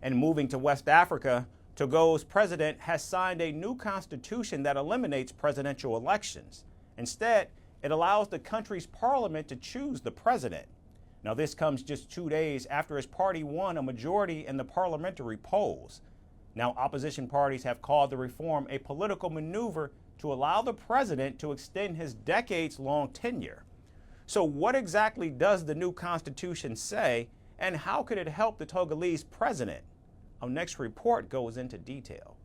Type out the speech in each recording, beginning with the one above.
And moving to West Africa, Togo's president has signed a new constitution that eliminates presidential elections. Instead, it allows the country's parliament to choose the president. Now, this comes just 2 days after his party won a majority in the parliamentary polls. Now, opposition parties have called the reform a political maneuver to allow the president to extend his decades-long tenure. So what exactly does the new constitution say, and how could it help the Togolese president? Our next report goes into detail.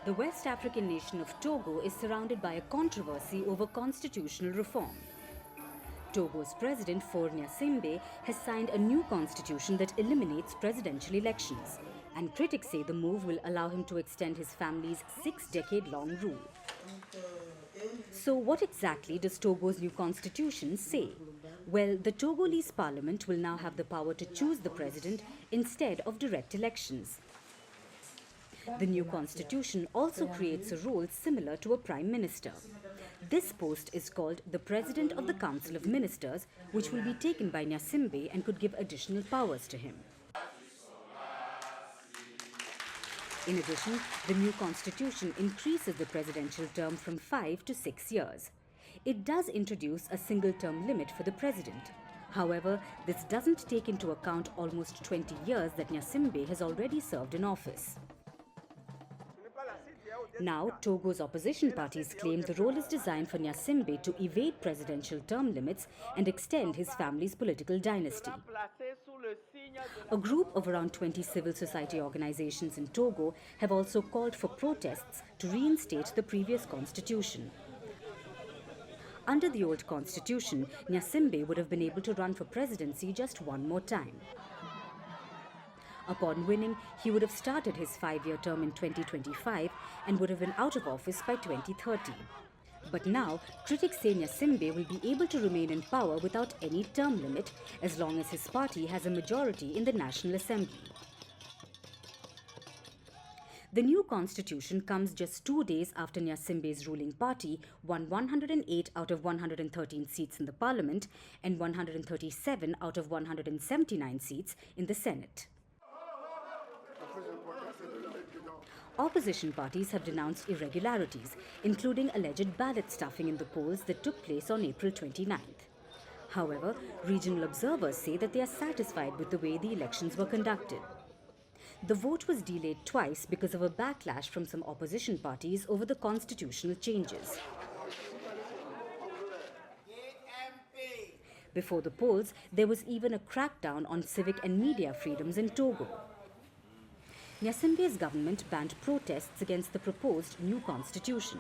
The West African nation of Togo is surrounded by a controversy over constitutional reform. Togo's president, Faure Gnassingbe, has signed a new constitution that eliminates presidential elections, and critics say the move will allow him to extend his family's 6-decade-long rule. So what exactly does Togo's new constitution say? Well, the Togolese Parliament will now have the power to choose the president instead of direct elections. The new constitution also creates a role similar to a prime minister. This post is called the President of the Council of Ministers, which will be taken by Gnassingbe and could give additional powers to him. In addition, the new constitution increases the presidential term from 5 to 6 years. It does introduce a single-term limit for the president. However, this doesn't take into account almost 20 years that Gnassingbe has already served in office. Now, Togo's opposition parties claim the role is designed for Gnassingbe to evade presidential term limits and extend his family's political dynasty. A group of around 20 civil society organizations in Togo have also called for protests to reinstate the previous constitution. Under the old constitution, Gnassingbe would have been able to run for presidency just one more time. Upon winning, he would have started his 5-year term in 2025 and would have been out of office by 2030. But now, critics say Gnassingbe will be able to remain in power without any term limit as long as his party has a majority in the National Assembly. The new constitution comes just 2 days after Gnassingbe's ruling party won 108 out of 113 seats in the parliament and 137 out of 179 seats in the Senate. Opposition parties have denounced irregularities, including alleged ballot stuffing in the polls that took place on April 29th. However, regional observers say that they are satisfied with the way the elections were conducted. The vote was delayed twice because of a backlash from some opposition parties over the constitutional changes. Before the polls, there was even a crackdown on civic and media freedoms in Togo. Gnassingbe's government banned protests against the proposed new constitution.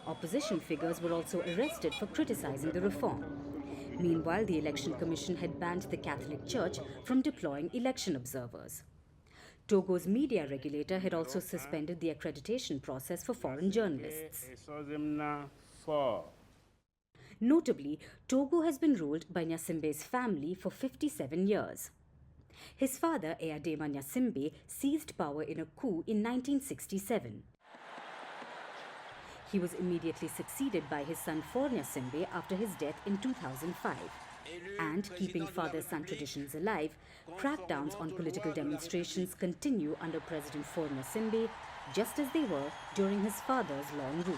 Opposition figures were also arrested for criticizing the reform. Meanwhile, the Election Commission had banned the Catholic Church from deploying election observers. Togo's media regulator had also suspended the accreditation process for foreign journalists. Notably, Togo has been ruled by Gnassingbe's family for 57 years. His father, Eyadema Gnassingbe, seized power in a coup in 1967. He was immediately succeeded by his son Faure Gnassingbe after his death in 2005. And keeping father-son traditions alive, crackdowns on political demonstrations continue under President Faure Gnassingbe, just as they were during his father's long rule.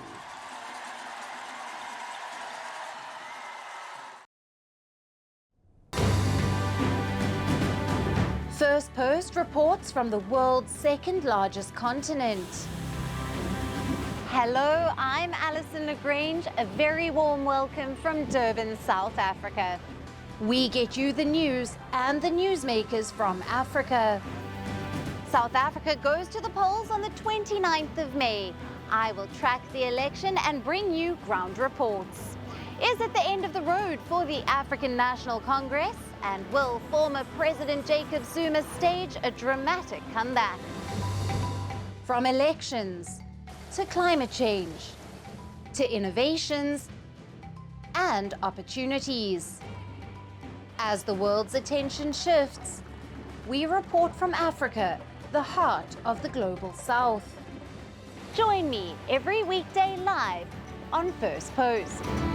Firstpost reports from the world's second largest continent. Hello, I'm Alison LaGrange. A very warm welcome from Durban, South Africa. We get you the news and the newsmakers from Africa. South Africa goes to the polls on the 29th of May. I will track the election and bring you ground reports. Is it the end of the road for the African National Congress? And will former President Jacob Zuma stage a dramatic comeback? From elections to climate change to innovations and opportunities. As the world's attention shifts, we report from Africa, the heart of the global South. Join me every weekday live on Firstpost.